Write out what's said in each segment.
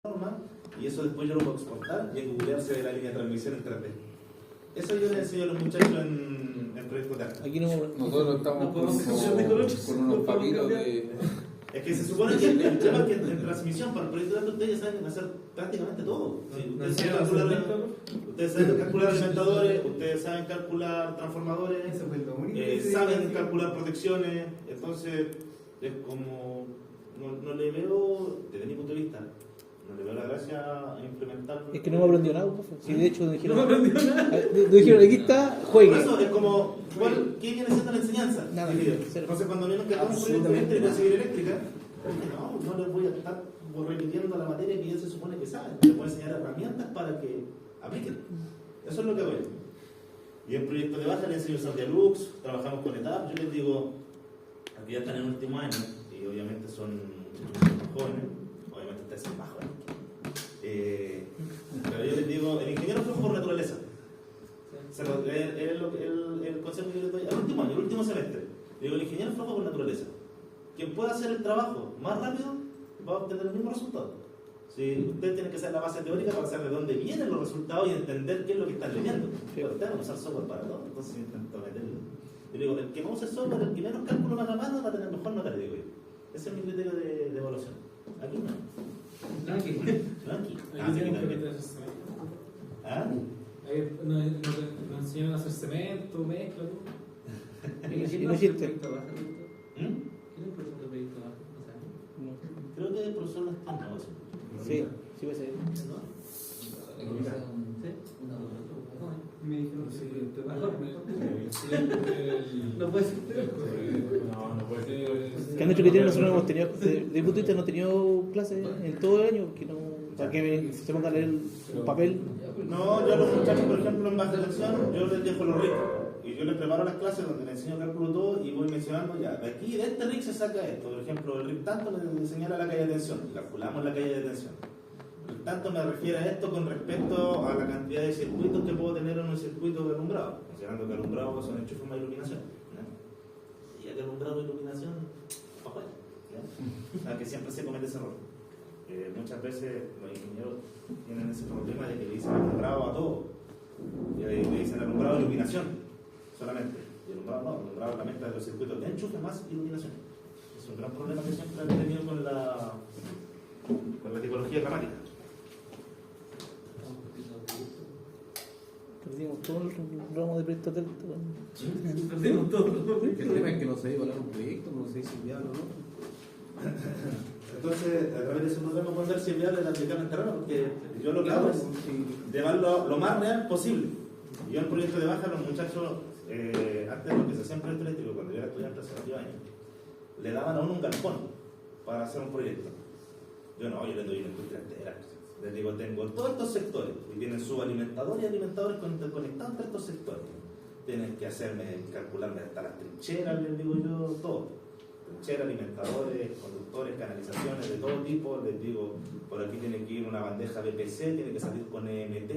norma y eso después yo lo puedo exportar y en Google se ve la línea de transmisión en 3D. Eso yo le enseño a los muchachos en proyectos de arte. Aquí no, nosotros estamos con unos papitos de... Es que se supone que el tema es que en transmisión para el proyecto de arte ustedes saben hacer prácticamente todo. ¿Sí? Ustedes saben calcular alimentadores, ustedes saben calcular transformadores, saben calcular protecciones, entonces es como... No le veo, desde mi punto de vista, no le veo la gracia a implementar. es que no me aprendió nada, profe. Si de hecho dijeron, aquí está, juegue. Por eso es como, ¿qué viene siendo la enseñanza? Nada. Entonces cuando vieron que hagamos un proyecto eléctrico de civil eléctrica, no les voy a estar repitiendo la materia que ya se supone que saben. Les voy a enseñar herramientas para que apliquen. Eso es lo que voy. Y en proyectos de baja les enseño usar Dialux, trabajamos con ETAP, yo les digo, aquí ya están en el último año, y obviamente son muchachos jóvenes, obviamente ustedes son más jóvenes. Pero yo les digo, el ingeniero flojo por naturaleza. El concepto que yo les doy al último año, el último semestre. Digo, el ingeniero flojo por naturaleza. Quien pueda hacer el trabajo más rápido va a obtener el mismo resultado. Si usted tiene que hacer la base teórica para saber de dónde vienen los resultados y entender qué es lo que están leyendo. Pero ustedes van a usar software para todo, entonces intento meterlo. Yo digo, el que va a usar software, el que menos cálculo va a mano, va a tener mejor nota, le digo yo. Ese es mi criterio de evaluación. Aquí no. No aquí. No aquí. Ahí Sí, no aquí también. ¿Ah? Ahí nos enseñan a hacer cemento, mezcla, ¿no? Y no existe. ¿Mm? Creo que el profesor no está en negocio. Sí, sí va a ser. Me dijeron No puede ser. No puede ser. Que han hecho que tiene nosotros no hemos tenido, de punto de vista no he tenido clases en todo el año, que no, para que se ponga a leer un papel. No, yo a los muchachos, por ejemplo, en base de lección, yo les dejo los RIC. Y yo les preparo las clases donde les enseño cálculo todo y voy mencionando ya, de aquí, de este RIC se saca esto. Por ejemplo, el RIC tanto me señala la calle de tensión, y calculamos la calle de tensión. El tanto me refiere a esto con respecto a la cantidad de circuitos que puedo tener en un circuito de alumbrado, considerando que alumbrado son enchufes más iluminación. ¿No? Y ya que alumbrado y iluminación, ojo, aunque siempre se comete ese error. Muchas veces los ingenieros tienen ese problema de que le dicen alumbrado a todo, y le dicen alumbrado e iluminación solamente. Y alumbrado no, alumbrado es la mezcla de los circuitos de enchufe más iluminación. Es un gran problema que siempre he tenido con la tipología gramática. Perdimos todo el ramo de proyectos del Perdimos todo. El tema es que no sé evaluar un proyecto, no sé si es viable o no. Entonces, a través de ese problema puedo ver si es viable la aplicar en terreno, porque yo lo que hago es llevarlo lo más real posible. Y yo en el proyecto de baja, los muchachos, antes de lo que se hacía en proyecto eléctrico, cuando yo era estudiante hace 8 años, le daban a uno un galpón para hacer un proyecto. Yo no, yo le doy una industria entera. Les digo, tengo todos estos sectores y tienen subalimentadores y alimentadores conectados entre estos sectores. Tienen que calcularme hasta las trincheras, les digo yo, todo. Trincheras, alimentadores, conductores, canalizaciones de todo tipo. Les digo, por aquí tiene que ir una bandeja BPC, tiene que salir con EMT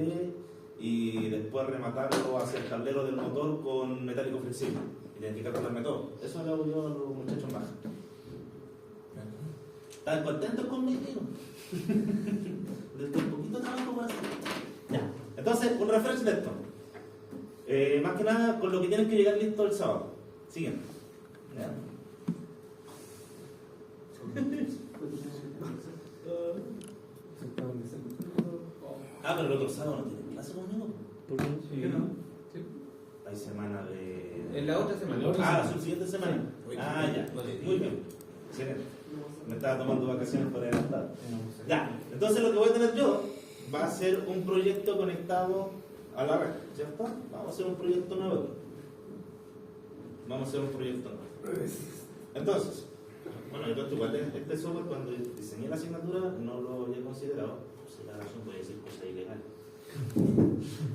y después rematarlo hacia el tablero del motor con metálico flexible. Y tienen que calcularme todo. Eso lo hago yo a los muchachos más. ¿Están contentos conmigo? Desde un poquito de trabajo por hacer. Ya. Entonces, un refresh de esto. Más que nada, con lo que tienen que llegar listo el sábado. Siguen. ¿Ya? Pero el otro sábado no tienen clase conmigo. ¿Por qué? ¿Por qué no? Hay semana de... En la otra semana. la subsiguiente semana. Ya. Muy bien. Excelente. Me estaba tomando vacaciones por adelantado. Ya. Entonces lo que voy a tener yo va a ser un proyecto conectado a la red, ¿cierto? Vamos a hacer un proyecto nuevo. Entonces, bueno, igual este software cuando diseñé la asignatura no lo había considerado, por si la razón puede decir cosa ilegal.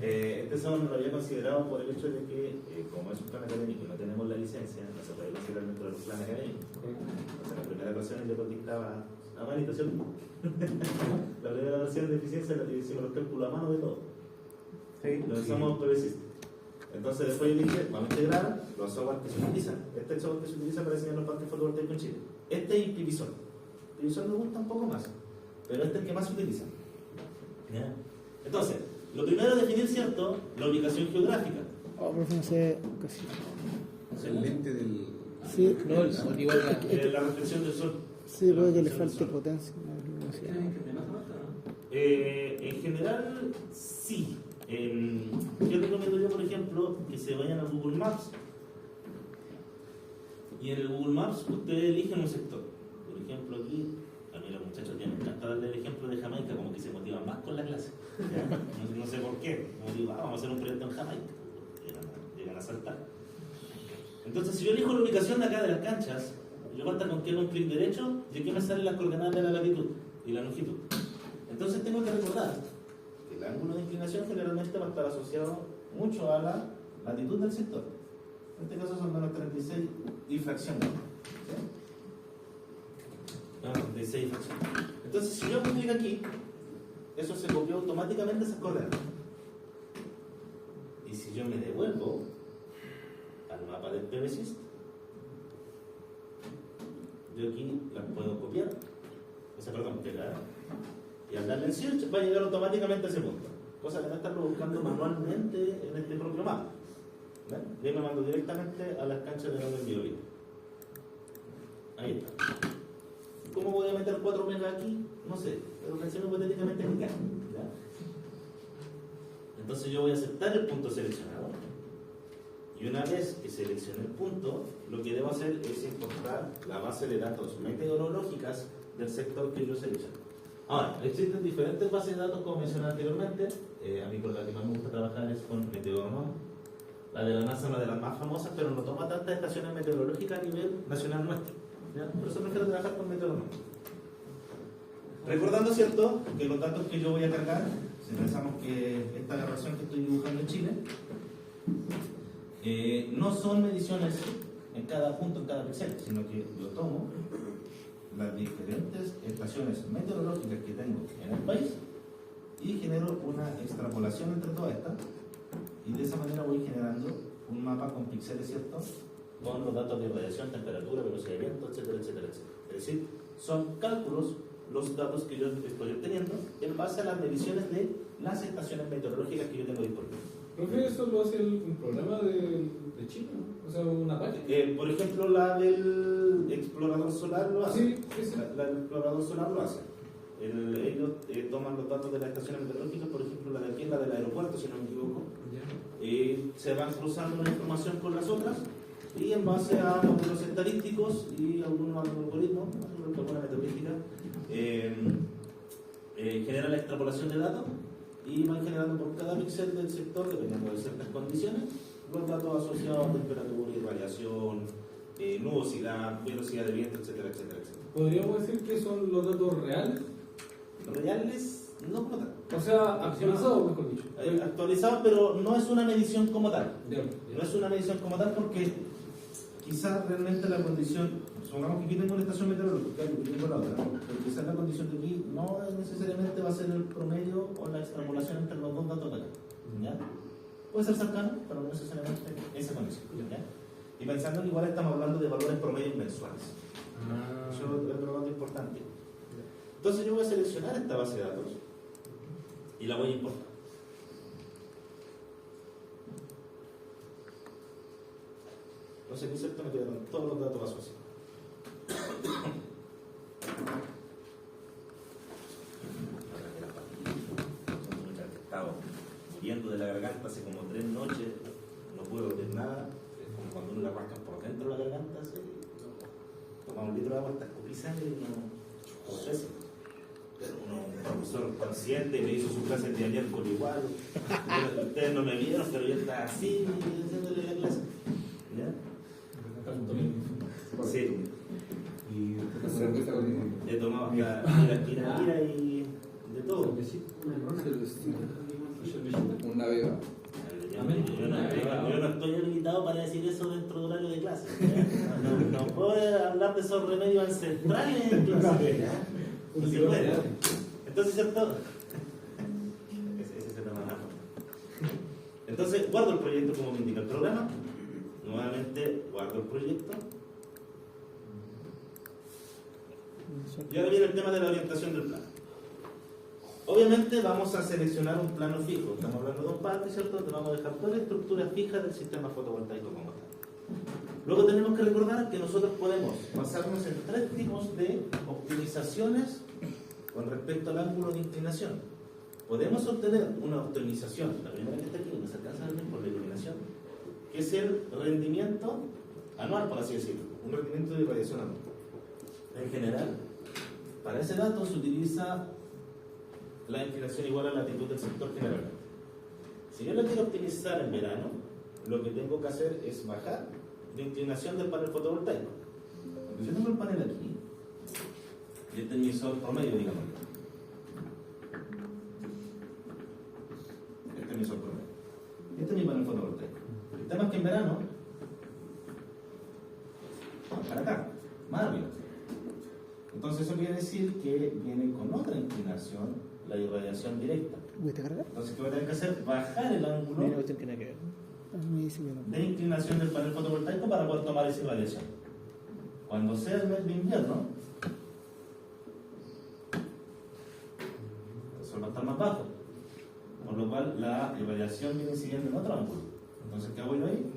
Este software no lo había considerado por el hecho de que, como es un plan académico y no tenemos la licencia, no se puede considerar dentro de los planes académicos. Entonces, la primera ecuación yo contestaba a manito, ¿cierto? La primera versión de eficiencia la hicimos los cálculos a mano de todo. Lo usamos progresista. Entonces después yo dije, vamos a integrar los software que se utilizan. Este es el software que se utiliza para diseñar los parques fotovoltaicos en Chile. Este y Pivisol. Pivisol me gusta un poco más. pero este es el que más se utiliza. ¿Ya? Entonces, lo primero es definir, ¿cierto?, la ubicación geográfica. Oh, profe, no sé, casi. El lente del. Sí, No, el sol igual La reflexión del sol. sí, puede que le reflexión del falte sol. potencia. No sé. En general, sí. Yo recomiendo yo, por ejemplo, que se vayan a Google Maps. Y en el Google Maps ustedes eligen un sector. Por ejemplo, aquí, a mí los muchachos ya me encanta darle el ejemplo de Jamaica, como que se motivan más con la clase. ¿Ya? No sé por qué. Como digo, vamos a hacer un proyecto en Jamaica. Llegan a saltar. Entonces, si yo elijo la ubicación de acá de las canchas, yo basta con que haga un clic derecho y aquí me salen las coordenadas de la latitud y la longitud. Entonces tengo que recordar que el ángulo de inclinación generalmente va a estar asociado mucho a la latitud del sector. En este caso son menos 36 y fracción. ¿Sí? Menos 36 y fracción. Entonces, si yo hago clic aquí, eso se copió automáticamente esas coordenadas. Y si yo me devuelvo al mapa del PVSYST, yo aquí las puedo copiar, o sea, perdón, pegar, y al darle en search va a llegar automáticamente a ese punto, cosa de no estarlo buscando manualmente en este propio mapa. ¿Ven? Yo me mando directamente a las canchas de Northern Biobío. Ahí está. ¿Cómo voy a meter 4 megas aquí? No sé, pero menciono hipotéticamente acá. ¿Ya? Entonces yo voy a aceptar el punto seleccionado. Y una vez que seleccione el punto, lo que debo hacer es importar la base de datos meteorológicas del sector que yo selecciono. Ahora, existen diferentes bases de datos, como mencioné anteriormente. A mí con la que más me gusta trabajar es con Meteornom. La de la NASA es una de las más famosas, pero no toma tantas estaciones meteorológicas a nivel nacional nuestro. ¿Ya? Por eso prefiero trabajar con Meteornom. Recordando, ¿cierto?, que los datos que yo voy a cargar, si pensamos que esta es la versión que estoy dibujando en Chile, no son mediciones en cada punto, en cada píxel, sino que yo tomo las diferentes estaciones meteorológicas que tengo en el país y genero una extrapolación entre todas estas, y de esa manera voy generando un mapa con píxeles, ¿cierto?, con los datos de radiación, temperatura, velocidad de viento, etcétera, etcétera, etcétera. Es decir, son cálculos los datos que yo estoy obteniendo en base a las mediciones de las estaciones meteorológicas que yo tengo disponibles. Profe, eso lo hace un programa de China, ¿no? O sea, una página. Por ejemplo, la del explorador solar lo hace. Sí, sí. La del explorador solar lo hace. Ellos toman los datos de las estaciones meteorológicas, por ejemplo, la de aquí, la del aeropuerto, si no me equivoco, se van cruzando la información con las otras, y en base a modelos estadísticos y algunos algoritmos, alguna meteorística, generan la extrapolación de datos y van generando por cada píxel del sector, dependiendo de ciertas condiciones, los datos asociados a temperatura, irradiación, nubosidad, velocidad de viento, etcétera, etcétera, etcétera. ¿Podríamos decir que son los datos reales? Reales, no como tal. O sea, actualizados, mejor dicho. Actualizados, pero no es una medición como tal. Ya. No es una medición como tal porque quizás realmente la condición, supongamos que aquí tengo una estación meteorológica y aquí tengo la otra, pero quizás la condición de aquí no necesariamente va a ser el promedio o la extrapolación entre los dos datos de acá. ¿Ya? Puede ser cercano, pero no necesariamente esa condición. ¿Ya? Y pensando que igual estamos hablando de valores promedios mensuales. Eso es otro dato importante. Entonces yo voy a seleccionar esta base de datos y la voy a importar. Entonces aquí, ¿cierto?, me quedaron todos los datos asociados. He estado muriendo de la garganta hace como 3 noches, no puedo ver nada. Es como cuando uno la rasca por dentro de la garganta, ¿sí? Toma un litro de agua, hasta escupí sangre y no sé si. Pero un profesor consciente me hizo su clase el día miércoles igual. Ustedes no me vieron, pero yo estaba así haciéndole la clase. ¿Ya? Sí. Y he tomado hasta ira y de todo. Una beba. Yo no estoy habilitado para decir eso dentro del horario de clase. No puedo hablar de esos remedios ancestrales en clase. No se puede. Entonces, ¿cierto? Ese se llama nada. Entonces, guardo el proyecto como me indica el programa. Nuevamente, guardo el proyecto. Y ahora viene el tema de la orientación del plan. Obviamente vamos a seleccionar un plano fijo. Estamos hablando de un patio, ¿cierto? Donde vamos a dejar toda la estructura fija del sistema fotovoltaico como tal. Luego tenemos que recordar que nosotros podemos basarnos en 3 tipos de optimizaciones con respecto al ángulo de inclinación. Podemos obtener una optimización, la primera que está aquí, donde se alcanza a ver por la iluminación, que es el rendimiento anual, por así decirlo, un rendimiento de irradiación anual. En general, para ese dato se utiliza la inclinación igual a la latitud del sector general. Si yo lo quiero optimizar en verano, lo que tengo que hacer es bajar la inclinación del panel fotovoltaico. Porque yo tengo el panel aquí, y este es mi sol promedio, digamos. Este es mi sol promedio. Este es mi panel fotovoltaico. El tema es que en verano, para acá, más arriba. Entonces eso quiere decir que viene con otra inclinación la irradiación directa. ¿Pudiste cargar? Entonces, ¿qué voy a tener que hacer? Bajar el No hay una ángulo cuestión que nada que ver. Me dice que no. de inclinación del panel fotovoltaico para poder tomar esa irradiación. Cuando sea el mes de invierno, el sol va a estar más bajo, por lo cual la irradiación viene incidiendo en otro ángulo. Entonces, ¿qué hago yo ahí?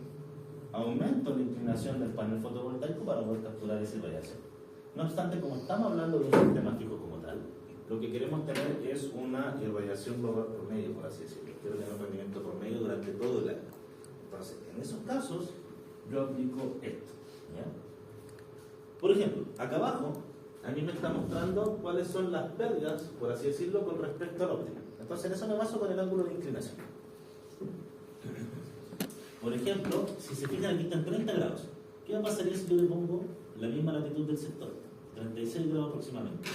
Aumento la inclinación del panel fotovoltaico para poder capturar esa irradiación. No obstante, como estamos hablando de un sistema fijo como tal, lo que queremos tener es una irradiación global promedio, por así decirlo. Quiero tener un rendimiento promedio durante todo el año. Entonces, en esos casos, yo aplico esto. ¿Ya? Por ejemplo, acá abajo, a mí me está mostrando cuáles son las pérdidas, por así decirlo, con respecto al óptimo. Entonces, en eso me baso con el ángulo de inclinación. Por ejemplo, si se fijan aquí están 30 grados. ¿Qué pasaría si yo le pongo la misma latitud del sector? 36 grados aproximadamente.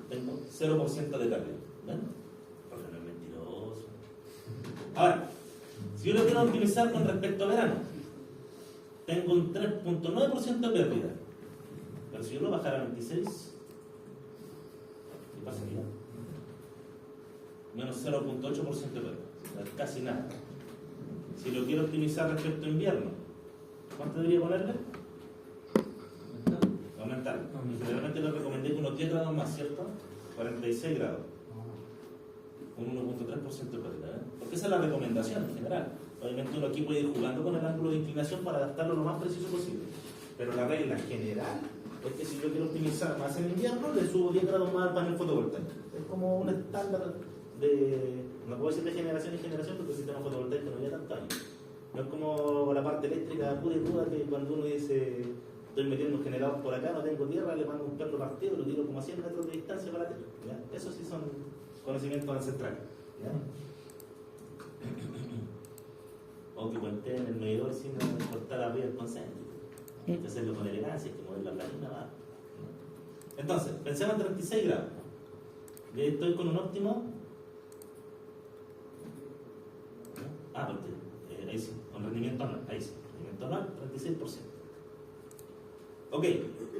Tengo 0% de pérdida. ¿Ven? Porque no es mentiroso. Ahora, si yo lo quiero optimizar con respecto a verano, tengo un 3.9% de pérdida. Pero si yo lo bajara a 26, ¿qué pasaría? Menos 0.8% de pérdida. O sea, casi nada. Si lo quiero optimizar respecto a invierno, ¿cuánto debería ponerle? Aumentar. Y generalmente lo recomendé con unos 10 grados más, ¿cierto? 46 grados. Un 1.3% de pérdida. ¿Eh? Porque esa es la recomendación en general. Obviamente uno aquí puede ir jugando con el ángulo de inclinación para adaptarlo lo más preciso posible. Pero la regla general es que si yo quiero optimizar más en invierno, le subo 10 grados más al panel fotovoltaico. Es como un estándar de, no puedo decir de generación en generación porque el sistema fotovoltaico no lleva tanto años. No es como la parte eléctrica pura y ruda que cuando uno dice estoy metiendo un generador por acá, no tengo tierra, le mando un perro partido, lo tiro como a 100 metros de distancia para la tierra. ¿Ya? Eso sí son conocimientos ancestrales. ¿Ya? O que puenteen el medidor sin cortar arriba el concéntrico. Hay que hacerlo con elegancia, hay que mover la planina abajo. Entonces, pensemos en 36 grados. Y ahí estoy con un óptimo. Porque ahí sí, con rendimiento anual. Ahí sí, rendimiento anual, 36%. Ok,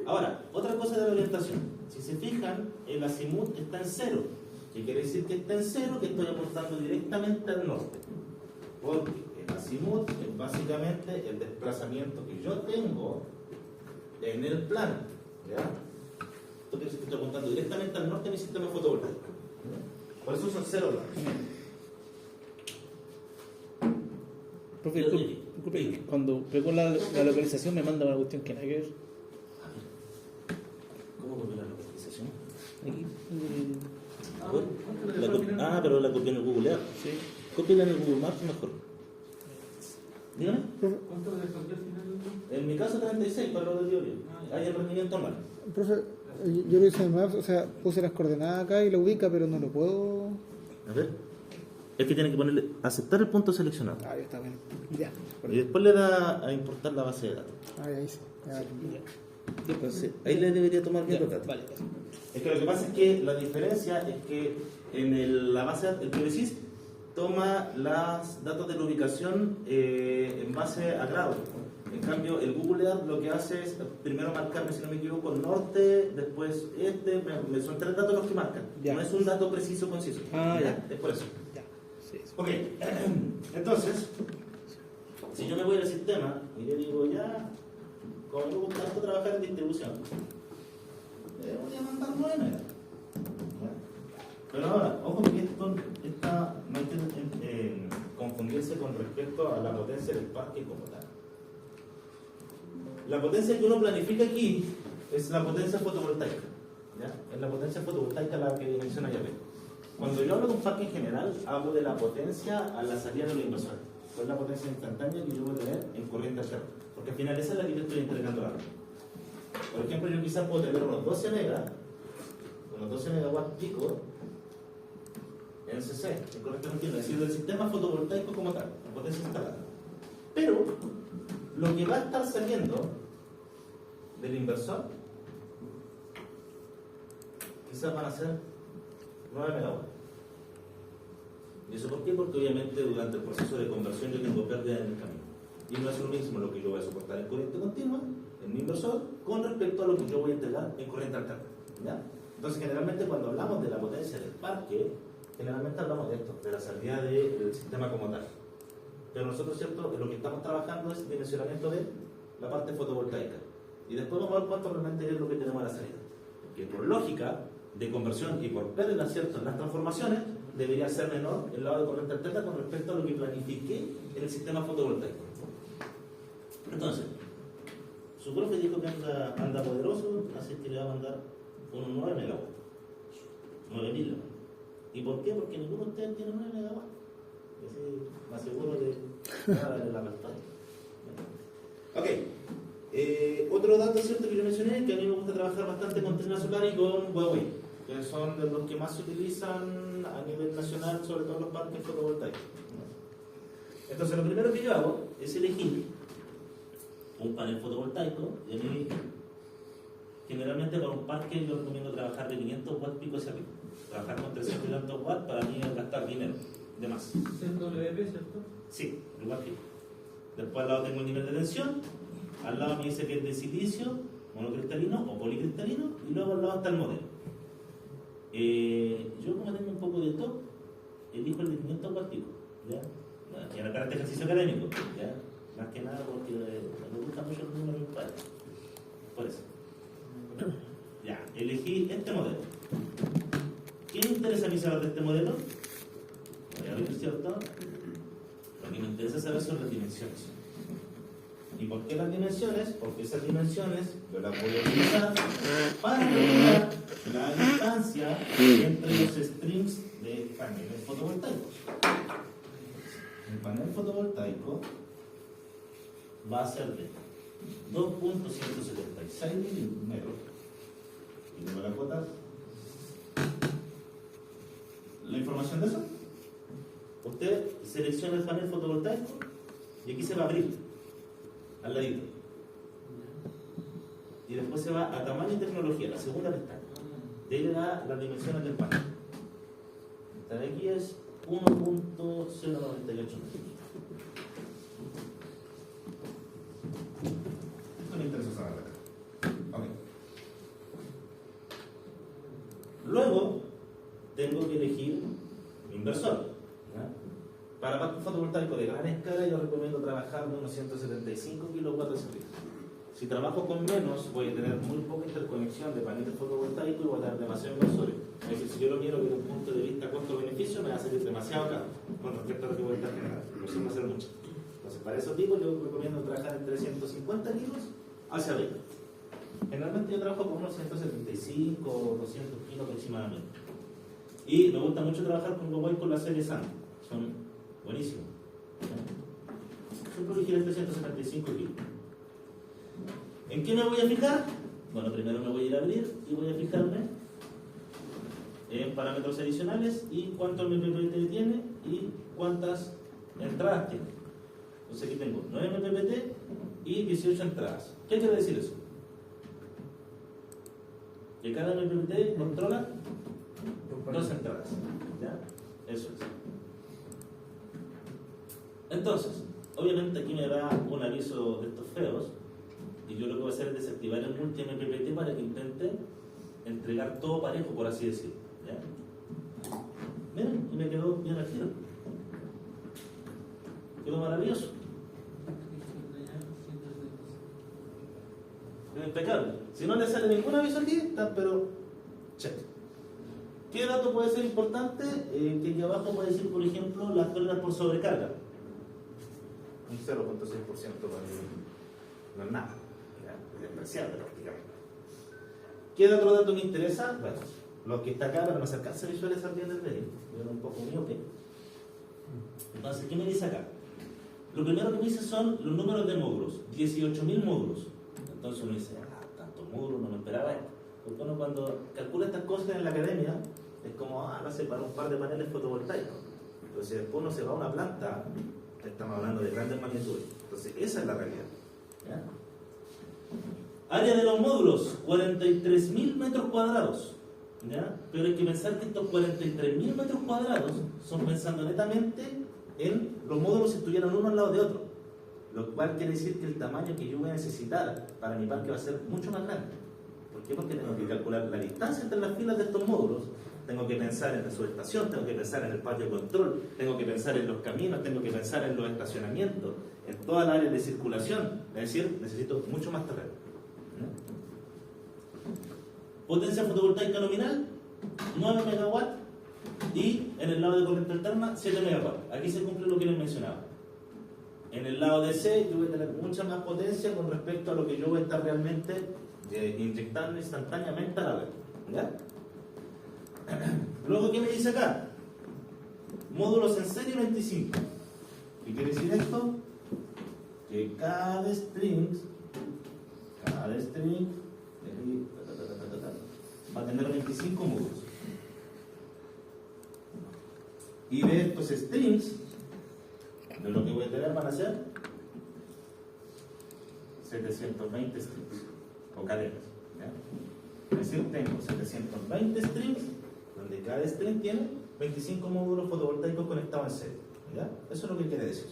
ahora, otra cosa de la orientación. Si se fijan, el azimut está en 0. ¿Qué quiere decir que está en 0? Que estoy apuntando directamente al norte. Porque el azimut es básicamente el desplazamiento que yo tengo en el plano. ¿Ya? Esto quiere decir que estoy apuntando directamente al norte de mi sistema fotovoltaico. Por eso son 0 grados. Profe, disculpe, cuando pegó la localización me manda una cuestión que nada que ver. ¿Cómo copiar la localización? Aquí. Pero la copié en el Google Earth. Sí. Cópiala en el Google Maps mejor. Dígame. ¿Cuánto le desconté al final? En mi caso 36 para lo del diario. Hay el rendimiento mal. Profe, yo lo hice en Maps, o sea, puse las coordenadas acá y lo ubica, pero no lo puedo. A ver. Es que tiene que ponerle aceptar el punto seleccionado. Ah, ya está bien. Ya. Y después le da a importar la base de datos. Ah, ya hice. Ya. Entonces, ahí le debería tomar bien los datos. Vale. Es que lo que pasa es que la diferencia es que en la base, el PVSys toma los datos de la ubicación en base a grados. En cambio, el Google Earth lo que hace es primero marcarme, si no me equivoco, norte, después este, son 3 datos los que marcan. Ya. No es un dato preciso, conciso. Ah, ya. Es por eso. Ya. Sí, sí. Ok, entonces, si yo me voy al sistema y le digo ya, como me gusta tanto trabajar en distribución, voy a mandar 9 megas. Pero ahora, ojo que esto no hay que confundirse con respecto a la potencia del parque como tal. La potencia que uno planifica aquí es la potencia fotovoltaica. ¿Ya? Es la potencia fotovoltaica la que menciona ya. Cuando yo hablo de un parque en general, hablo de la potencia a la salida de los inversores. Es la potencia instantánea que yo voy a tener en corriente alterna. Porque al final esa es la que yo estoy entregando ahora. Por ejemplo, yo quizás puedo tener unos 12 megawatts pico en CC, en corriente continua, es decir, del sistema fotovoltaico como tal, la potencia instalada. Pero lo que va a estar saliendo del inversor quizás van a ser 9 megawatts. ¿Y eso por qué? Porque obviamente durante el proceso de conversión yo tengo pérdida en el camino. Y no es lo mismo lo que yo voy a soportar en corriente continua, en mi inversor, con respecto a lo que yo voy a entregar en corriente alterna. ¿Ya? Entonces, generalmente cuando hablamos de la potencia del parque, generalmente hablamos de esto, de la salida del sistema como tal. Pero nosotros, ¿cierto?, lo que estamos trabajando es el dimensionamiento de la parte fotovoltaica. Y después vamos a ver cuánto realmente es lo que tenemos a la salida. Que por lógica de conversión y por pérdida, ¿cierto?, en las transformaciones, debería ser menor el lado de corriente alterna con respecto a lo que planifiqué en el sistema fotovoltaico. Entonces, su profe dijo que anda poderoso, así que le va a mandar unos 9 megawatts. 9.000. ¿Y por qué? Porque ninguno de ustedes tiene 9 megawatts. Así me aseguro de nada de la pantalla. Ok. Otro dato cierto que yo mencioné, que a mí me gusta trabajar bastante con Trina Solar y con Huawei, que son de los que más se utilizan a nivel nacional, sobre todo los parques fotovoltaicos. Entonces, lo primero que yo hago es elegir un panel fotovoltaico, y a mí, generalmente para un parque yo recomiendo trabajar de 500 watts pico hacia arriba. Trabajar con 300 y tantos watts para mí es gastar dinero, de más. ¿En WP, cierto? Sí, igual que. Después al lado tengo el nivel de tensión, al lado me dice que es de silicio, monocristalino o policristalino, y luego al lado está el modelo. Yo como tengo un poco de todo, elijo el de 500 watts pico, ¿ya? Y en este ejercicio académico, ¿ya? Más que nada porque me gusta mucho el número de mis padres. Por eso. Ya, elegí este modelo. ¿Qué me interesa a mí saber de este modelo? Voy a ver, ¿cierto? Lo que me interesa saber son las dimensiones. ¿Y por qué las dimensiones? Porque esas dimensiones yo las voy a utilizar para calcular la distancia entre los strings de paneles fotovoltaicos. El panel fotovoltaico va a ser de 2.176 milímetros. Y tengo la cuota. La información de eso. Usted selecciona el panel fotovoltaico y aquí se va a abrir al ladito. Y después se va a tamaño y tecnología, la segunda pestaña. De ahí le da las dimensiones del panel. Esta de aquí es 1.098 metros. Esto me interesa saber acá. Okay. Luego tengo que elegir mi inversor. ¿Ya? Para parque fotovoltaico de gran escala yo recomiendo trabajar de unos 175 kilowatts hacia arriba. Si trabajo con menos voy a tener muy poca interconexión de paneles fotovoltaicos y voy a tener demasiados inversores. Es decir, si yo lo miro desde un punto de vista costo-beneficio me va a salir demasiado caro con respecto a lo que voy a estar generando. Por eso va a ser mucho. Entonces para esos tipos yo recomiendo trabajar entre 150 kilos hacia arriba. Generalmente yo trabajo con unos 175 o 200 kilos aproximadamente. Y me gusta mucho trabajar con Huawei con la serie SAN. Son buenísimos. Siempre elegiré 375 kilos. ¿En qué me voy a fijar? Bueno, primero me voy a ir a abrir y voy a fijarme en parámetros adicionales y cuánto MPPT tiene y cuántas entradas tiene. Entonces aquí tengo 9 MPPT y 18 entradas. ¿Qué quiere decir eso? Que cada MPPT controla 2 entradas. ¿Ya? Eso es. Entonces, obviamente aquí me da un aviso de estos feos y yo lo que voy a hacer es desactivar el multi MPPT para que intente entregar todo parejo, por así decirlo. ¿Ya? Miren, y me quedó bien al tiro. Quedó maravilloso. Es impecable. Si no le sale ningún aviso aquí, está pero check. ¿Qué dato puede ser importante? Que aquí abajo puede decir, por ejemplo, las pérdidas por sobrecarga. Un 0.6% no es nada. Es despreciable prácticamente. ¿Qué otro dato me interesa? Bueno, lo que está acá, pero no se alcanza a visualizar bien desde ahí. Yo un poco miope. Entonces, ¿qué me dice acá? Lo primero que me dice son los números de módulos. 18.000 módulos. Entonces uno dice, tantos módulos, no me esperaba esto. Porque uno cuando calcula estas cosas en la academia, es como, no sé, para un par de paneles fotovoltaicos. Entonces después uno se va a una planta, estamos hablando de grandes magnitudes. Entonces esa es la realidad. ¿Ya? Área de los módulos, 43.000 metros cuadrados. ¿Ya? Pero hay que pensar que estos 43.000 metros cuadrados son pensando netamente en los módulos si estuvieran uno al lado de otro. Lo cual quiere decir que el tamaño que yo voy a necesitar para mi parque va a ser mucho más grande. ¿Por qué? Porque tengo que calcular la distancia entre las filas de estos módulos, tengo que pensar en la subestación, tengo que pensar en el patio de control, tengo que pensar en los caminos, tengo que pensar en los estacionamientos, en toda la área de circulación. Es decir, necesito mucho más terreno. Potencia fotovoltaica nominal, 9 megawatts, y en el lado de corriente alterna, 7 megawatts. Aquí se cumple lo que les mencionaba. En el lado de C, yo voy a tener mucha más potencia con respecto a lo que yo voy a estar realmente inyectando instantáneamente a la red. ¿Ya? Luego, ¿qué me dice acá? Módulos en serie 25. ¿Qué quiere decir esto? Que cada string va a tener 25 módulos. Y de estos strings, de lo que voy a tener van a ser 720 strings o cadenas. ¿Ya? Es decir, tengo 720 strings, donde cada string tiene 25 módulos fotovoltaicos conectados en serie. ¿Ya? Eso es lo que quiere decir.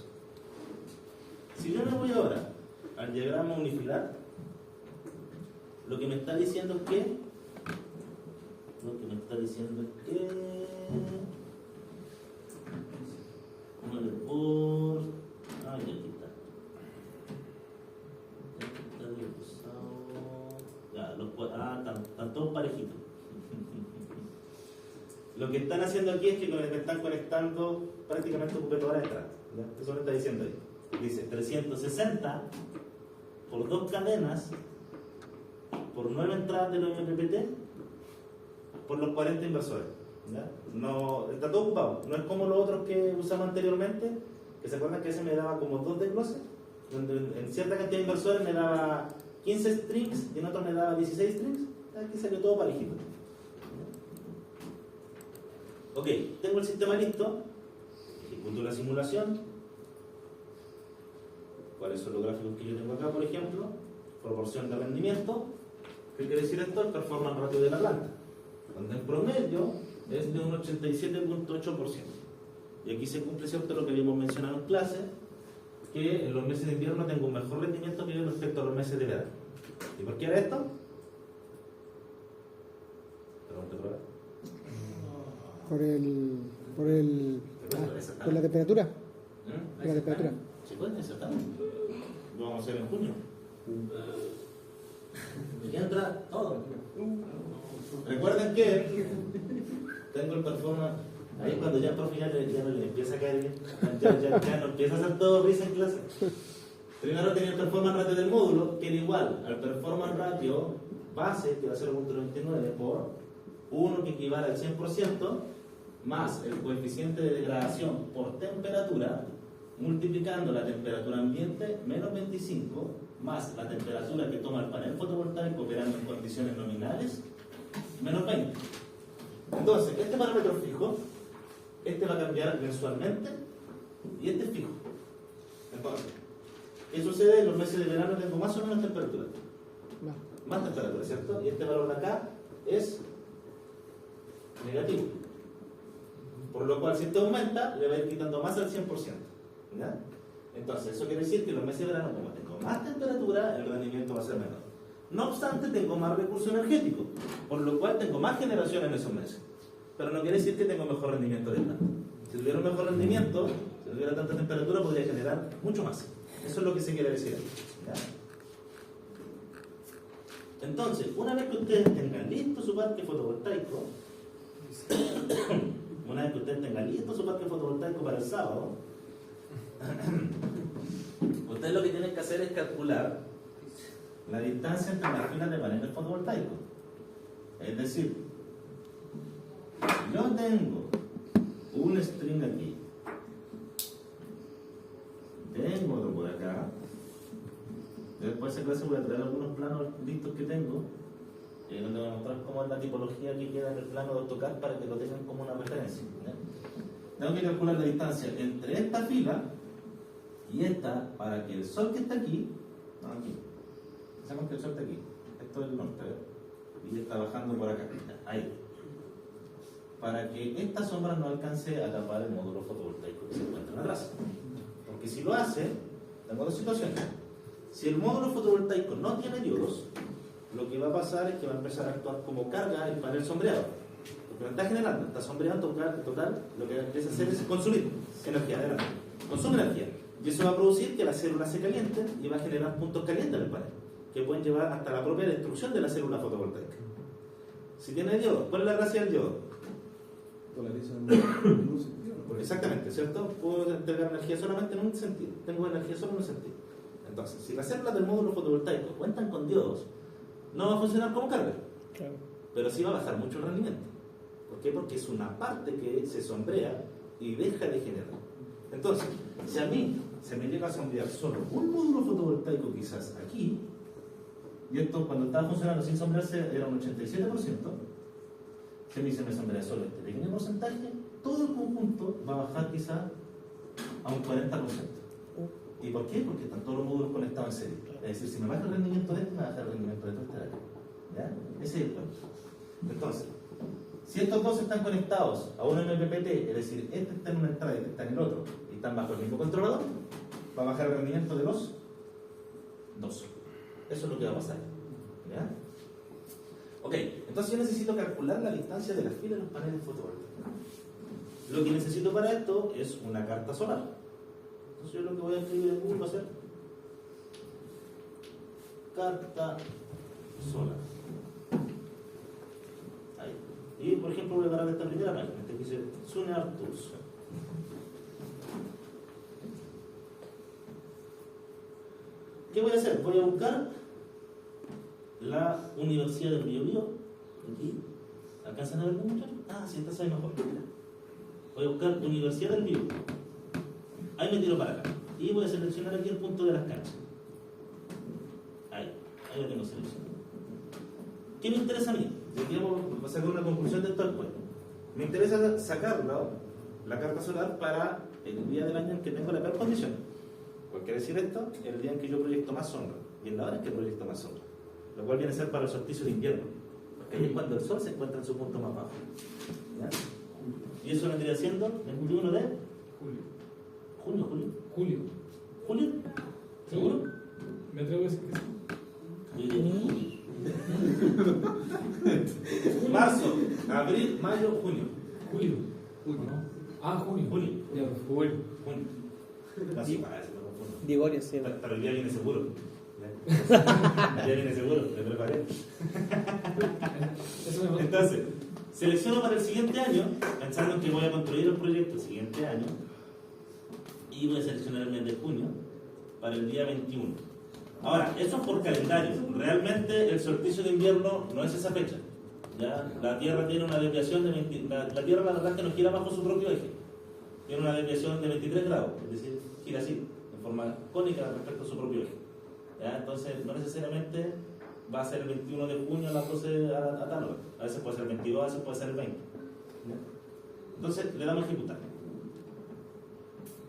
Si yo me voy ahora al diagrama unifilar, lo que me está diciendo es que 9 por... aquí está. Están todos parejitos. Lo que están haciendo aquí es que me están conectando prácticamente ocupé toda la entrada. ¿Ya? Eso me está diciendo ahí. Dice 360 por 2 cadenas por 9 entradas de los MPPT por los 40 inversores. ¿Ya? No, está todo ocupado. No es como los otros que usamos anteriormente, que se acuerdan que ese me daba como 2 desgloses, donde en cierta cantidad de inversores me daba 15 strings y en otros me daba 16 strings. Aquí salió todo parejito. Ok, tengo el sistema listo, ejecuto la simulación. ¿Cuáles son los gráficos que yo tengo acá, por ejemplo? Proporción de rendimiento. ¿Qué quiere decir esto? El performance ratio de la planta, donde en promedio es de un 87.8%. Y aquí se cumple, ¿cierto?, lo que habíamos mencionado en clase, que en los meses de invierno tengo un mejor rendimiento que respecto a los meses de verano. ¿Y por qué era esto? Pregunta por ahí. Por la temperatura. ¿Mm? Por la temperatura. Sí, pueden exactamente. Lo vamos a hacer en junio. Ya entra todo. Recuerden que tengo el performance. Ahí cuando ya el profe ya no le empieza a caer bien. Ya no empieza a hacer todo risa en clase. Primero tenía el performance ratio del módulo, que era igual al performance ratio base, que va a ser 0.29 por 1, que equivale al 100%, más el coeficiente de degradación por temperatura, multiplicando la temperatura ambiente menos 25, más la temperatura que toma el panel fotovoltaico operando en condiciones nominales, menos 20. Entonces, este parámetro fijo, este va a cambiar mensualmente y este es fijo. Entonces, ¿qué sucede? En los meses de verano tengo más o menos temperatura. Más temperatura, ¿cierto? Y este valor de acá es negativo. Por lo cual, si este aumenta, le va a ir quitando más al 100%. ¿Ya? Entonces, eso quiere decir que en los meses de verano, como tengo más temperatura, el rendimiento va a ser menor. No obstante, tengo más recurso energético, por lo cual tengo más generación en esos meses. Pero no quiere decir que tengo mejor rendimiento de planta. Si tuviera un mejor rendimiento, si tuviera tanta temperatura, podría generar mucho más. Eso es lo que se quiere decir aquí. ¿Ya? Entonces, una vez que ustedes tengan listo su parque fotovoltaico, Una vez que usted tenga listo su parque fotovoltaico para el sábado, usted lo que tiene que hacer es calcular la distancia entre las filas de paneles fotovoltaicos. Es decir, yo tengo un string aquí, tengo otro por acá. Después de esa clase voy a traer algunos planos listos que tengo, donde voy a mostrar cómo es la tipología que queda en el plano de AutoCAD para que lo tengan como una referencia. ¿Ya? Tengo que calcular la distancia entre esta fila y esta para que el sol que está aquí, no aquí, pensamos que el sol está aquí, esto es el norte, y está bajando por acá, ahí, para que esta sombra no alcance a tapar el módulo fotovoltaico que se encuentra atrás. Porque si lo hace, tengo dos situaciones. Si el módulo fotovoltaico no tiene diodos, lo que va a pasar es que va a empezar a actuar como carga el panel sombreado. Porque lo está generando, está sombreando total, lo que empieza a hacer es consumir energía, adelante. Consume energía. Y eso va a producir que la célula se caliente y va a generar puntos calientes en el panel, que pueden llevar hasta la propia destrucción de la célula fotovoltaica. Si tiene diodo, ¿cuál es la gracia del diodo? Polarizan en un sentido. Exactamente, ¿cierto? Puedo entregar energía solamente en un sentido. Tengo energía solo en un sentido. Entonces, si las células del módulo fotovoltaico cuentan con diodos, no va a funcionar como carga. Claro. Pero sí va a bajar mucho el rendimiento. ¿Por qué? Porque es una parte que se sombrea y deja de generar. Entonces, si a mí se me llega a sombrear solo un módulo fotovoltaico quizás aquí, y esto cuando estaba funcionando sin sombrearse era un 87%, si a mí se me sombrea solo este pequeño porcentaje, todo el conjunto va a bajar quizás a un 40%. ¿Y por qué? Porque están todos los módulos conectados en serie. Es decir, si me baja el rendimiento de este, me baja el rendimiento de este de acá. ¿Ya? Ese es el punto. Entonces, si estos dos están conectados a un MPPT, es decir, este está en una entrada y este está en el otro, y están bajo el mismo controlador, va a bajar el rendimiento de los dos. Eso es lo que va a pasar. ¿Ya? Ok, entonces yo necesito calcular la distancia de las filas de los paneles fotovoltaicos. Lo que necesito para esto es una carta solar. Entonces yo lo que voy a escribir en Google va a ser carta solar. Ahí. Y por ejemplo voy a agarrar esta primera página, que dice Solar Tools. ¿Qué voy a hacer? Voy a buscar la Universidad del Biobío. Aquí. ¿Alcanzan a ver mucho? Ah, sí, esta se ve mejor. Voy a buscar Universidad del Biobío. Ahí me tiro para acá. Y voy a seleccionar aquí el punto de las canchas. Ahí lo tengo seleccionado. ¿Qué me interesa a mí? Voy a sacar una conclusión de esto después. Me interesa sacar la carta solar para el día del año en que tengo la peor condición. ¿Por qué decir esto? El día en que yo proyecto más sombra. Y en la hora en que proyecto más sombra. Lo cual viene a ser para el solsticio de invierno. Porque ahí es cuando el sol se encuentra en su punto más bajo. ¿Ya? Y eso vendría siendo el 21 de junio. ¿Julio? ¿Seguro? Me atrevo a decir que sí. Yo diría junio. Marzo, abril, mayo, junio. Julio. Ah, junio. Junio. Ya, pues, Junio. Así parece, me confundo. Diego Arias, sí. Pero el día viene seguro. El día viene seguro, me preparé. Eso me gusta. Entonces, selecciono para el siguiente año, pensando en que voy a construir el proyecto el siguiente año, y voy a seleccionar el mes de junio para el día 21. Ahora, eso es por calendario. Realmente el solsticio de invierno no es esa fecha. ¿Ya? La Tierra tiene una desviación de 20, la Tierra la verdad es que no gira bajo su propio eje. Tiene una desviación de 23 grados, es decir, gira así, de forma cónica respecto a su propio eje. ¿Ya? Entonces, no necesariamente va a ser el 21 de junio a las 12 a tal hora. A veces puede ser el 22, a veces puede ser el 20. ¿Ya? Entonces, le damos a ejecutar.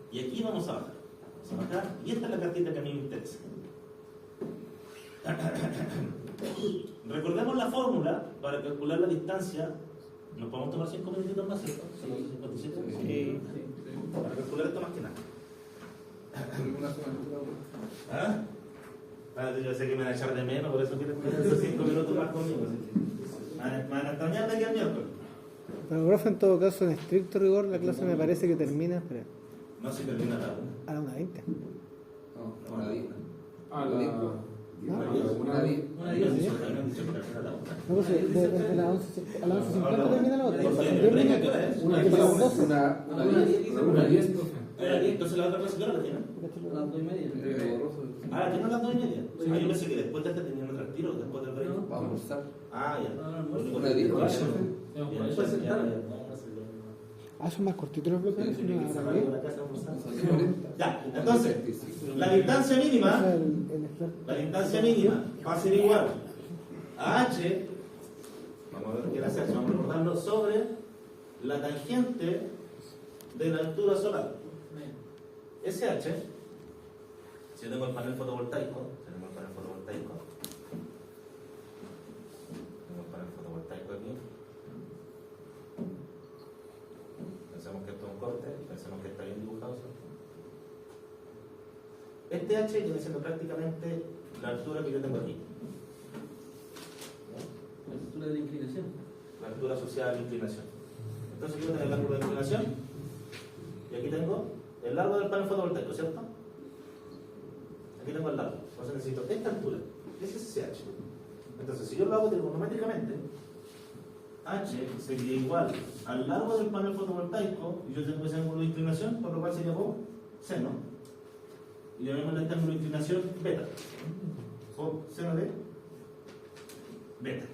Y aquí vamos a bajar. Vamos a bajar. Y esta es la cartita que a mí me interesa. Recordemos la fórmula para calcular la distancia. Nos podemos tomar 5 minutitos más, ¿cierto? Son las 57. Sí. Para calcular esto más que nada. Una semana. ¿Ah? Yo sé que me van a echar de menos, por eso quiero tener esos 5 minutos más conmigo. Me van a extrañar de aquí al miércoles. Pero, profe, en todo caso, en estricto rigor, la clase me parece que termina No se termina la 1. a la 1:20. No, la 10. Ah, la 10. Una 10. Una 10. No, pues de la 11 a la 11:50 termina la otra. Una Son 10 10 minutos. Una Que son 12. Una 10. Entonces la otra clase, ¿qué hora la tienen? A las 2:30. Ah, ¿tienen las 2:30? Ah, yo pensé que después de este tenían otro tiro, después del break. Vamos a almorzar. Ah, ya. Una 10. Ah, son más cortitos los bloques. Una hora 10. Ya, entonces, la distancia O sea, mínima, el experto. la distancia mínima va a ser igual a h, vamos a ver qué era h, vamos a recordarlo, sobre la tangente de la altura solar. SH, si yo tengo el panel fotovoltaico, tengo el panel fotovoltaico aquí. Pensemos que esto es un corte, pensemos que está bien dibujado, ¿cierto? Este H viene siendo prácticamente la altura que yo tengo aquí. La altura de la inclinación. La altura asociada a la inclinación. Entonces yo tengo el ángulo de inclinación y aquí tengo el largo del panel fotovoltaico, ¿cierto? Aquí tengo el largo. Entonces necesito esta altura. Ese es ese H. Entonces si yo lo hago trigonométricamente, H sería igual al largo del panel fotovoltaico y yo tengo ese ángulo de inclinación, por lo cual sería por seno. Y llamémosle este ángulo de inclinación beta. Por seno de beta.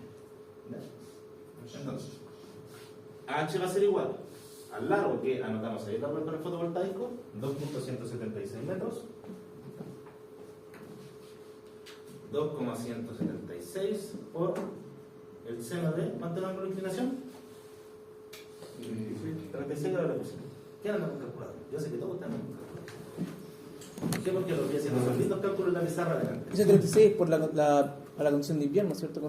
¿Ya? Entonces, H va a ser igual al largo que anotamos ahí, el largo del panel fotovoltaico, 2.176 metros. 2,176 por el seno de, ¿cuánto es el ángulo de inclinación? 36 grados de posición. ¿Qué anda con calculador? Yo sé que todos están con calculador. ¿Por qué? Porque lo voy haciendo son lindos cálculos en la pizarra de acá. Ese 36 por la condición de invierno, ¿cierto?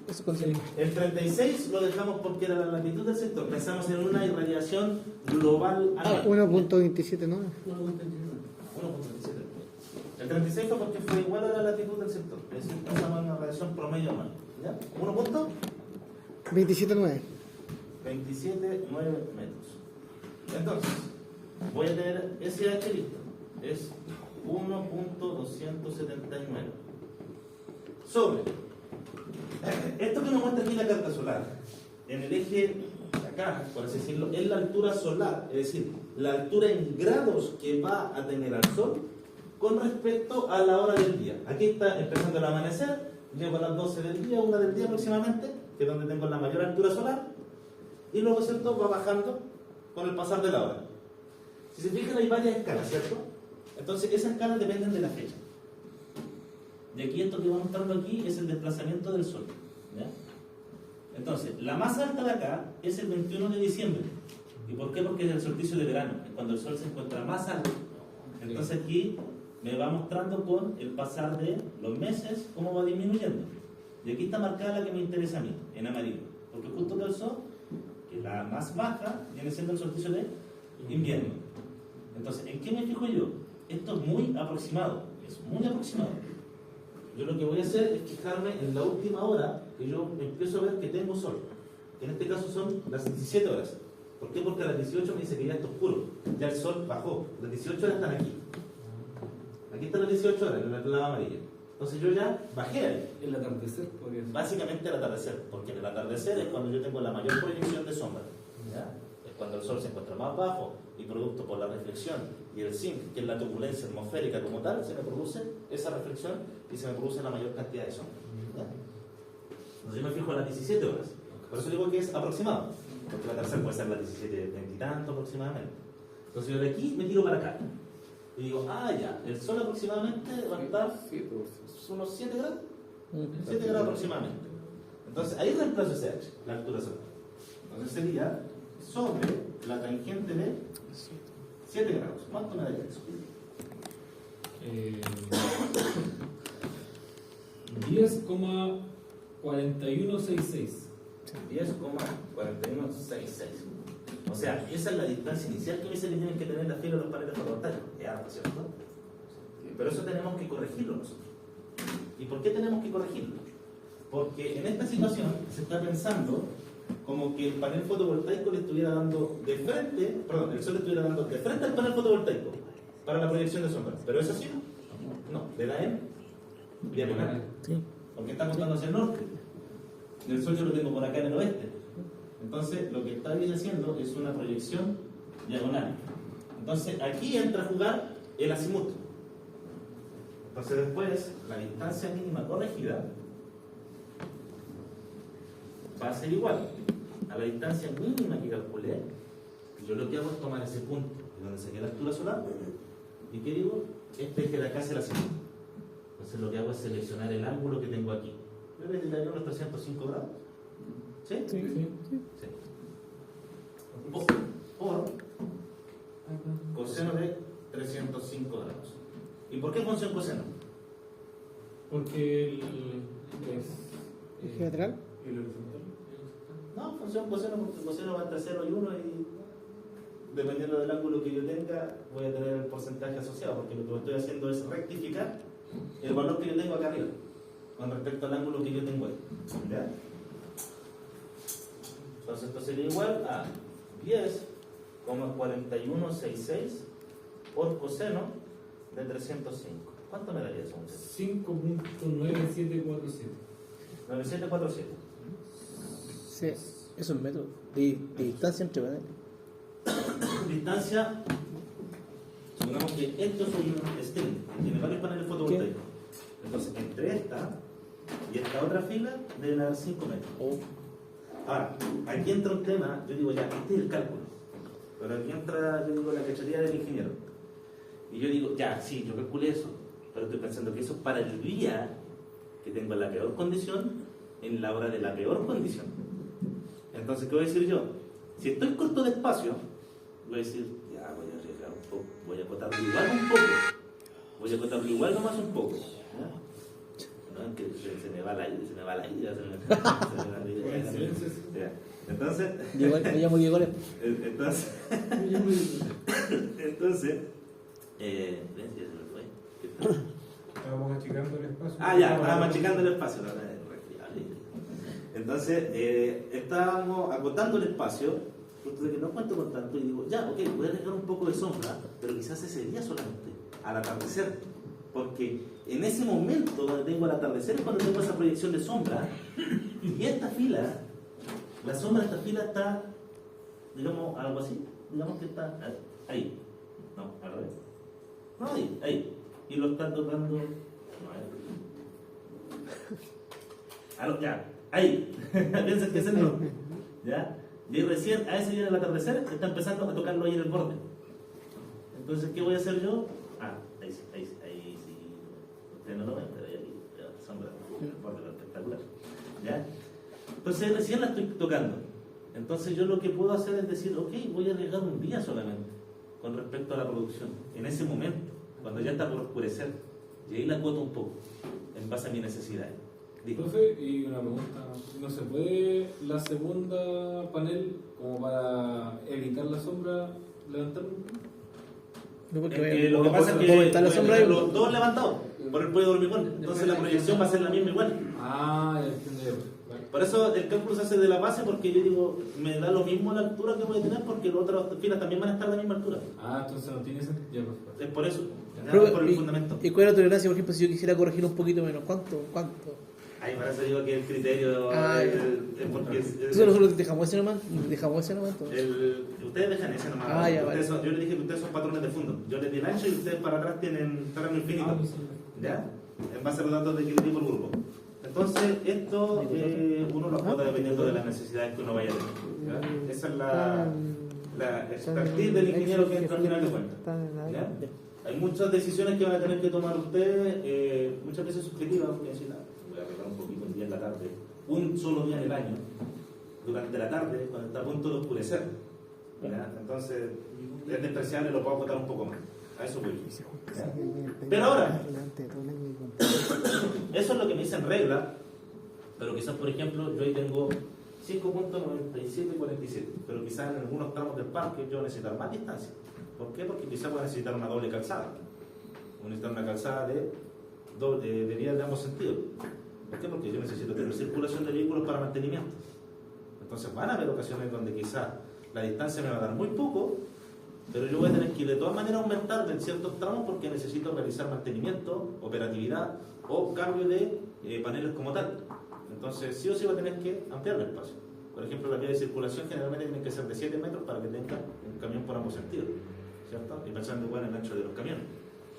Eso condición. El 36 lo dejamos porque era la latitud del sector. Pensamos en una irradiación global anual. 1.27, ¿no? 1.37. El 36 fue porque fue igual a la latitud del sector. Es decir, pasamos en una radiación promedio anual. ¿Ya? 1 punto 27.9. 27,9 metros. Entonces, voy a tener SH listo. Es 1.279. Sobre esto que nos muestra aquí la carta solar, en el eje acá, por así decirlo, es la altura solar, es decir, la altura en grados que va a tener al Sol con respecto a la hora del día. Aquí está empezando el amanecer, llego a las 12 del día, 1 del día aproximadamente, que es donde tengo la mayor altura solar, y luego, ¿cierto?, va bajando con el pasar de la hora. Si se fijan, hay varias escalas, ¿cierto? Entonces, esas escalas dependen de la fecha. Y aquí esto que va mostrando aquí es el desplazamiento del Sol. ¿Ya? Entonces, la más alta de acá es el 21 de diciembre. ¿Y por qué? Porque es el solsticio de verano, es cuando el Sol se encuentra más alto. Entonces aquí me va mostrando con el pasar de los meses cómo va disminuyendo. Y aquí está marcada la que me interesa a mí, en amarillo. Porque justo que el Sol, que la más baja, viene siendo el solsticio de invierno. Entonces, ¿en qué me fijo yo? Esto es muy aproximado. Es muy aproximado. Yo lo que voy a hacer es fijarme en la última hora que yo empiezo a ver que tengo sol. Que en este caso son las 17 horas. ¿Por qué? Porque a las 18 me dice que ya está oscuro. Ya el sol bajó. Las 18 horas están aquí. Aquí están las 18 horas, en la clava amarilla. Entonces yo ya bajé ahí. El atardecer podría ser. Básicamente el atardecer. Porque en el atardecer es cuando yo tengo la mayor proyección de sombra. ¿Ya? Es cuando el sol se encuentra más bajo y producto por la reflexión y el zinc, que es la turbulencia atmosférica como tal, se me produce esa reflexión y se me produce la mayor cantidad de sombra. ¿Ya? Entonces yo me fijo en las 17 horas. Por eso digo que es aproximado. Porque la tercera puede ser las 17, 20 y tanto aproximadamente. Entonces yo de aquí me tiro para acá. Y digo, ya, el sol aproximadamente va a estar unos 7 grados. 7 grados aproximadamente. Entonces ahí reemplazo ese H, la altura solar. Entonces sería sobre la tangente de 7 grados. ¿Cuánto me daría eso? 10,4166. 10,4166. O sea, esa es la distancia inicial que me dice que tienen que tener las fibras de los paneles fotovoltaicos. Es algo, ¿cierto? Pero eso tenemos que corregirlo nosotros. ¿Y por qué tenemos que corregirlo? Porque en esta situación se está pensando como que el panel fotovoltaico le estuviera dando de frente, perdón, el sol le estuviera dando de frente al panel fotovoltaico para la proyección de sombra. ¿Pero es así? No, le da en diagonal. Sí. Porque está apuntando hacia el norte. El sol yo lo tengo por acá en el oeste. Entonces, lo que está bien haciendo es una proyección diagonal. Entonces, aquí entra a jugar el azimuth. Entonces, después, la distancia mínima corregida va a ser igual a la distancia mínima que calculé. Yo lo que hago es tomar ese punto donde saqué la altura solar y ¿qué digo? Este es que de acá se la azimuth. Entonces, lo que hago es seleccionar el ángulo que tengo aquí. ¿Yo le daría unos 305 grados? ¿Sí? Sí. Sí. Por coseno de 305 grados. ¿Y por qué función coseno? Porque el ¿Eje lateral? el horizontal. No, función coseno porque coseno va entre 0 y 1 y dependiendo del ángulo que yo tenga voy a tener el porcentaje asociado porque lo que estoy haciendo es rectificar el valor que yo tengo acá arriba con respecto al ángulo que yo tengo ahí. ¿Ya? Entonces esto sería igual a 10,4166 por coseno de 305. ¿Cuánto me daría eso? 5.9747. 9747. Sí. Eso es método. De distancia entre paneles. Distancia, supongamos que esto es un string, tiene varios paneles fotovoltaicos. Entonces, entre esta y esta otra fila deben haber 5 metros. Ahora, aquí entra un tema, yo digo ya, este es el cálculo. Pero aquí entra, yo digo, la cachería del ingeniero. Y yo digo, ya, sí, yo calculé eso, pero estoy pensando que eso es para el día que tengo la peor condición, en la hora de la peor condición. Entonces, ¿qué voy a decir yo? Si estoy corto de espacio, voy a decir, ya, voy a arriesgar un poco, voy a acotarlo igual un poco, voy a acotarlo igual nomás un poco. ¿Ya? No, es que se me va la idea, se me va la idea. Ya. Entonces, Me llamo Diego Lep. entonces, ya se me fue. Estábamos achicando el espacio. Ah, ya, estábamos achicando el espacio. Entonces, estábamos acotando el espacio, entonces que no cuento con tanto, y digo, ya, ok, voy a dejar un poco de sombra, pero quizás ese día solamente, al atardecer, porque en ese momento donde tengo el atardecer es cuando tengo esa proyección de sombra, y esta fila, la sombra de esta fila está, digamos, algo así, digamos que está ahí, no, al revés, no, ahí, y lo están tocando, no, ya, ahí, piensen que es el no, ¿ya? Y recién a ese día del atardecer está empezando a tocarlo ahí en el borde. Entonces, ¿qué voy a hacer yo? Ah, ahí sí, ustedes no lo ven, pero ahí la sombra, el borde espectacular, ¿ya? Entonces, recién la estoy tocando. Entonces, yo lo que puedo hacer es decir, ok, voy a arriesgar un día solamente con respecto a la producción, en ese momento, cuando ya está por oscurecer, y ahí la coto un poco, en base a mis necesidades. Digo. Profe, y una pregunta, ¿no se puede la segunda panel como para evitar la sombra levantar un poco? No, porque Lo que pasa es que aumentar la sombra los dos levantados por el pollo de hormigón, entonces la proyección va a ser la misma igual. Ah, ya entiendo. Vale. Por eso el cálculo se hace de la base, porque yo digo, me da lo mismo la altura que voy a tener, porque las otras filas también van a estar a la misma altura. Ah, entonces no tiene sentido. Ya, perfecto. Es por eso, Pero, por el fundamento. ¿Y cuál era tu tolerancia, por ejemplo, si yo quisiera corregir un poquito menos? ¿Cuánto? Ahí para eso digo que el criterio Ah, es porque Nosotros dejamos ese nomás, entonces. ustedes dejan ese nomás. Ah, ya, Ustedes vale. yo les dije que ustedes son patrones de fondo. Yo les di el ancho y ustedes para atrás tienen terreno infinito. Ah, sí. ¿Ya? En base a los datos de que le di por grupo. Entonces, esto uno lo acota dependiendo de las necesidades que uno vaya a tener. ¿Ya? Esa es la expertise del ingeniero que entra al final de cuentas. ¿Ya? Hay muchas decisiones que van a tener que tomar ustedes, muchas veces subjetivas, voy a decir, voy a arreglar un poquito un día en la tarde, un solo día en el año, durante la tarde, cuando está a punto de oscurecer. ¿Ya? Entonces, es despreciable, lo puedo acotar un poco más. A eso voy. ¿Ya? Pero ahora, eso es lo que me dicen regla, pero quizás, por ejemplo, yo ahí tengo 5.9747, pero quizás en algunos tramos del parque yo necesito más distancia. ¿Por qué? Porque quizás voy a necesitar una doble calzada. Voy a necesitar una calzada de vías de ambos sentidos. ¿Por qué? Porque yo necesito tener circulación de vehículos para mantenimiento. Entonces van a haber ocasiones donde quizás la distancia me va a dar muy poco, pero yo voy a tener que de todas maneras aumentar en ciertos tramos porque necesito realizar mantenimiento, operatividad o cambio de paneles como tal. Entonces sí o sí voy a tener que ampliar el espacio. Por ejemplo, la vía de circulación generalmente tiene que ser de 7 metros para que tenga un camión por ambos sentidos, ¿cierto? Y pensando igual en el ancho de los camiones,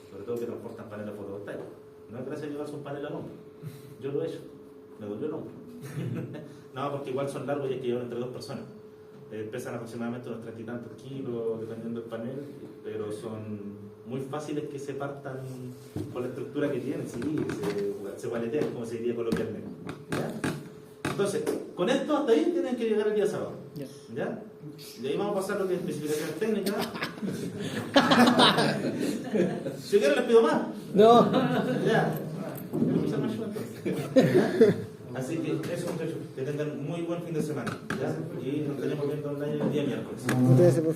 sobre todo que transportan paneles fotovoltaicos. No es gracia llevarse un panel al hombro. Yo lo he hecho, me dolió el hombro. No, porque igual son largos y hay que llevar entre 2 personas. Pesan aproximadamente unos 30 y tantos kilos, dependiendo del panel, pero son muy fáciles que se partan con la estructura que tienen, sí, se paletean, como se diría coloquialmente. ¿Ya? Entonces, con esto hasta ahí tienen que llegar el día sábado. ¿Ya? Y ahí vamos a pasar lo que es especificaciones técnicas. Si quieren les pido más. No. Ya. Quiero empezar más yo entonces. ¿Ya? Así que eso, muchachos, que tengan muy buen fin de semana. ¿Ya? Y nos estaremos viendo online el día miércoles. Muchas gracias por